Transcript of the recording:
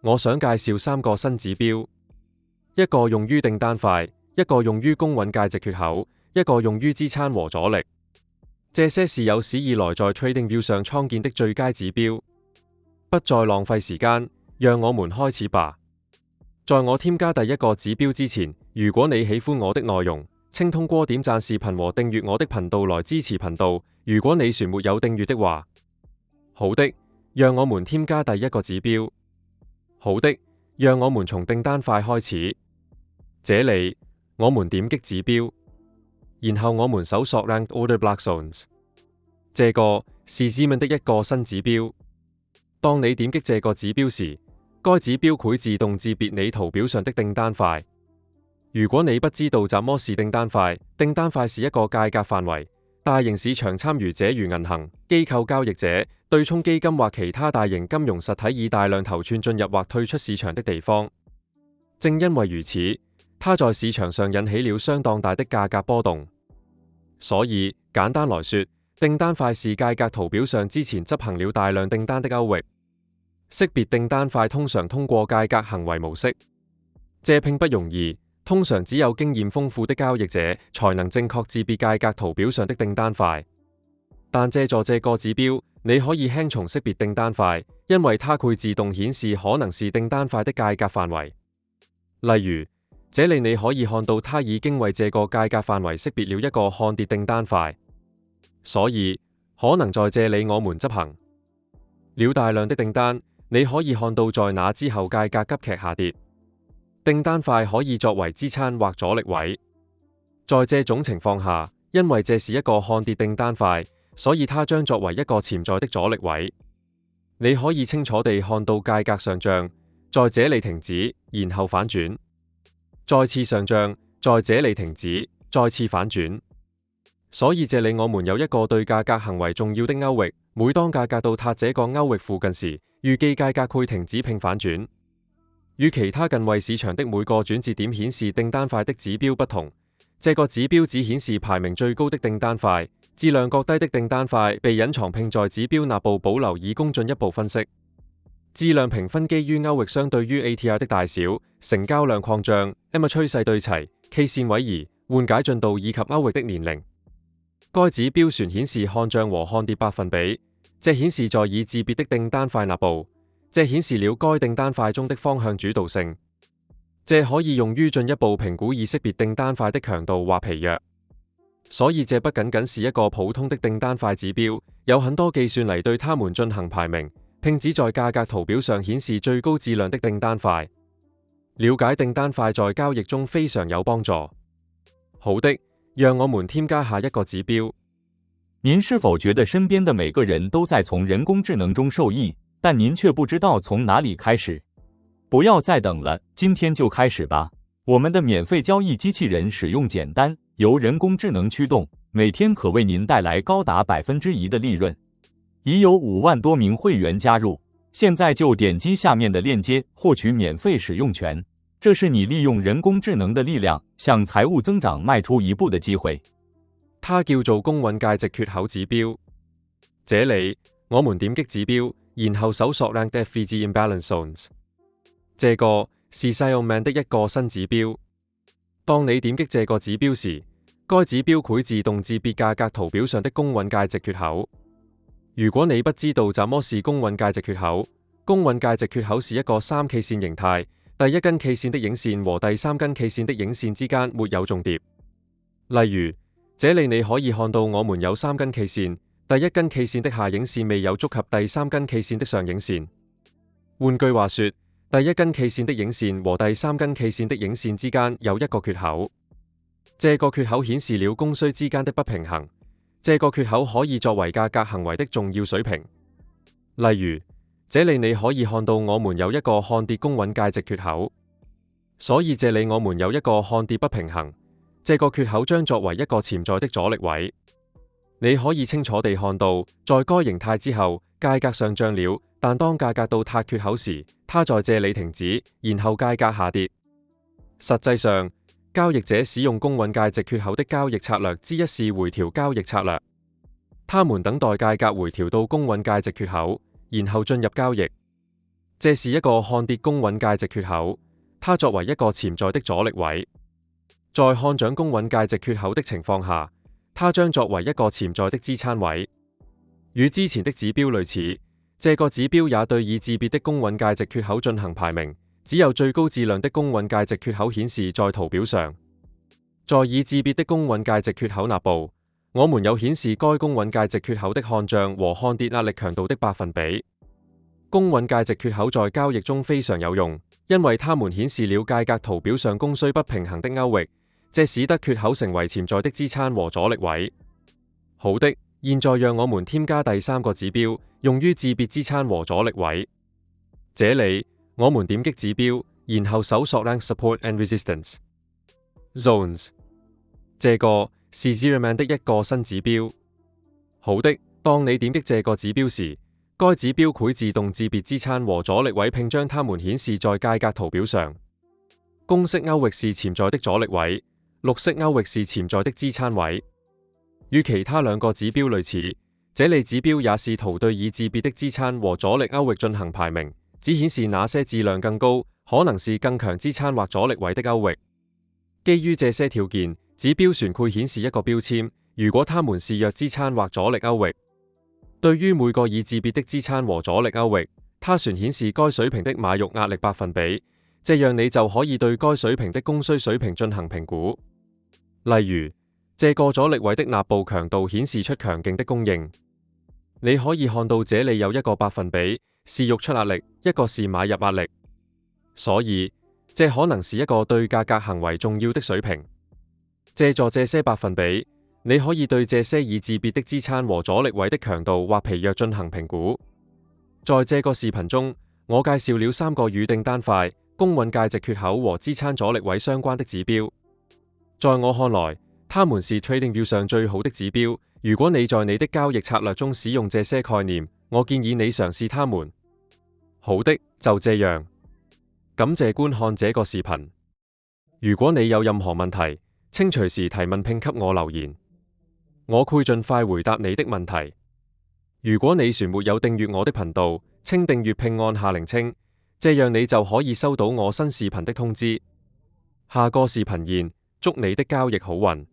我想介紹3個新指標，一個用於訂單塊，一個用於公允價值缺口，一個用於支撐和阻力。這些是有史以來在 TradingView 上創建的最佳指標。不再浪費時間，讓我們開始吧。在我添加第一個指標之前，如果你喜歡我的內容，請通過點讚視頻和訂閱我的頻道來支持頻道。如果你船沒有訂閱的話，好的，讓我們添加第一個指標。好的，讓我們從訂單塊開始。這裡，我們點擊指標，然後我們搜索 Ranked Order Block Zones。這個是 Ziman 的一個新指標。當你點擊這個指標時，該指標會自動識別你圖表上的訂單塊。如果你不知道什麼是訂單塊是一個價格範圍，大型市場參與者如銀行、機構交易者、對沖基金或其他大型金融實體以大量頭寸進入或退出市場的地方。正因為如此，它在市場上引起了相當大的價格波動。所以，簡單來說，訂單塊是價格圖表上之前執行了大量訂單的區域。識別訂單塊通常通過價格行為模式，這並不容易，通常只有經驗豐富的交易者才能正確識別價格圖表上的訂單塊。但借助這個指標，你可以輕鬆識別訂單塊，因為它會自動顯示可能是訂單塊的價格範圍。例如，這裡你可以看到它已經為這個價格範圍識別了一個看跌訂單塊，所以可能在這裡我們執行了大量的訂單。你可以看到在那之後價格急劇下跌，訂單塊可以作為支撐或阻力位。在這種情況下，因為這是一個看跌訂單塊，所以它將作為一個潛在的阻力位。你可以清楚地看到價格上漲，在這裡停止，然後反轉，再次上漲，在這裡停止，再次反轉。所以這裡我們有一個對價格行為重要的區域，每當價格到達這個區域附近時，預計價格會停止並反轉。與其他近位市場的每個轉折點顯示訂單塊的指標不同，這個指標只顯示排名最高的訂單塊，質量較低的訂單塊被隱藏並在指標內部保留以供進一步分析。質量評分基於區域相對於 ATR 的大小、成交量擴張、MA 趨勢對齊、K 線位移、緩解進度以及區域的年齡。該指標旋顯示看漲和看跌百分比。這顯示在已識別的訂單塊內部，這顯示了該訂單塊中的方向主導性。這可以用於進一步評估已識別訂單塊的強度或疲弱。所以這不僅僅是一個普通的訂單塊指標，有很多計算嚟對它們進行排名，並只在價格圖表上顯示最高質量的訂單塊。了解訂單塊在交易中非常有幫助。好的，讓我們添加下一個指標。您是否覺得身邊的每個人都在從人工智能中受益，但您卻不知道從哪裡開始？不要再等了，今天就開始吧！我們的免費交易機器人使用簡單，由人工智能驅動，每天可為您帶來高達1%的利潤。已有5萬多名會員加入，現在就點擊下面的鏈接獲取免費使用權。這是你利用人工智能的力量向財務增長邁出一步的機會。它叫做公允價值缺口指標。這裡我們點擊指標，然後搜索 Ranked FVG Imbalance Zones。這個是 Ziman 的一個新指標。當你點擊這個指標時，該指標會自動識別價格圖表上的公允價值缺口。如果你不知道什麼是公允價值缺口，公允價值缺口是一個3 K 線形態，第一根 K 線的影線和第3根 K 線的影線之間沒有重疊。例如，這裡你可以看到我們有3根 K 線，第一根 K 線的下影線未有觸及第3根 K 線的上影線。換句話說，第一根 K 線的影線和第3根 K 線的影線之間有一個缺口。這個缺口顯示了供需之間的不平衡。這個缺口可以作為價格行為的重要水平。例如，這裡你可以看到我們有一個看跌公允價值缺口，所以這裡我們有一個看跌不平衡。這個缺口將作為一個潛在的阻力位。你可以清楚地看到，在該形態之後，價格上漲了，但當價格到達缺口時，它在這裡停止，然後價格下跌。實際上，交易者使用公允價值缺口的交易策略之一是回調交易策略。他們等待價格回調到公允價值缺口，然後進入交易。這是一個看跌公允價值缺口，它作為一個潛在的阻力位。在看漲公允價值缺口的情況下，它將作為一個潛在的支撐位。與之前的指標類似，這個指標也對已自別的公允價值缺口進行排名，只有最高質量的公允價值缺口顯示在圖表上。在已自別的公允價值缺口內部，我們有顯示該公允價值缺口的看漲和看跌壓力強度的百分比。公允價值缺口在交易中非常有用，因為它們顯示了價格圖表上供需不平衡的區域，這使得缺口成為潛在的支撐和阻力位。好的，現在讓我們添加第三個指標，用於自別支撐和阻力位。這裡，我們點擊指標，然後搜索 Rank Support and Resistance Zones。這個是 Zeroman 的一個新指標。好的，當你點擊這個指標時，該指標會自動自別支撐和阻力位，並將它們顯示在價格圖表上。公式區域是潛在的阻力位，綠色區域是潛在的支撐位。與其他兩個指標類似，這類指標也試圖對已自別的支撐和阻力區域進行排名，只顯示那些質量更高，可能是更強支撐或阻力位的區域。基於這些條件，指標船會顯示一個標籤，如果它們是弱支撐或阻力區域。對於每個已自別的支撐和阻力區域，它船顯示該水平的買入壓力百分比，這樣你就可以對該水平的供需水平進行評估。例如，這個阻力位的納部強度顯示出強勁的供應。你可以看到這裡有一個百分比是溢出壓力，一個是買入壓力，所以這可能是一個對價格行為重要的水平。借助這些百分比，你可以對這些已自別的支撐和阻力位的強度或疲弱進行評估。在這個視頻中，我介紹了3個與訂單塊、公允價值缺口和支撐阻力位相關的指標。在我看來，它們是 TradingView 上最好的指標。如果你在你的交易策略中使用這些概念，我建議你嘗試它們。好的，就這樣。感謝觀看這個視頻。如果你有任何問題，請隨時提問並給我留言，我會盡快回答你的問題。如果你還沒有訂閱我的頻道，請訂閱並按下鈴聲，這樣你就可以收到我新視頻的通知。下個視頻見，祝你的交易好運。